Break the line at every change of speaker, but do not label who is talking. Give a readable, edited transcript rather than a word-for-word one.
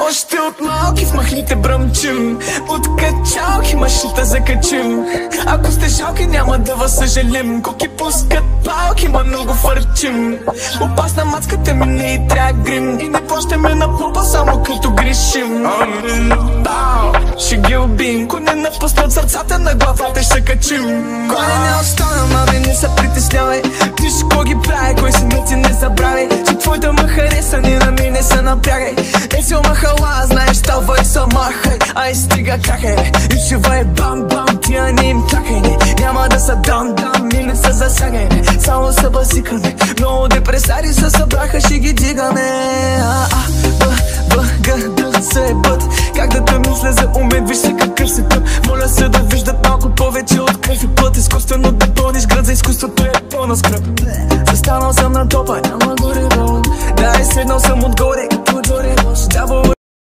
Още от малки в махлите бръмчим, от качалки машита закачим. Ако сте жалки няма да вас съжалим, коки пускат палки, ма много фърчим. Опасна мацката ми не и трябва грим, и не плащаме на попа само като грешим. Ще ги убим, ако не напуснат сърцата на главата ще качим. Кой не остана, маме, не се притеснявай. Ти ще ги прави, кой си не ти не забравяй. Че твоята ма хареса, ни на ми не се напрягай. Е си омахала, знаеш, става и са махай. Ай стига кракай, и ще вай бам-бам, тия не им такай. Няма да са дам-дам, и не са засягай. Само са базикаме, много депресари се събраха, ще ги дигаме. Г, се бът. Как да те мисля за умет, виж се какъв си тъп. Моля се да виждат малко повече от кръв и път. Изкуствено да пълниш град, за изкуството е пълна скръп. Застанал съм на топа, няма горе долу. Да, седнал съм отгоре, като Джори Бос. Дявол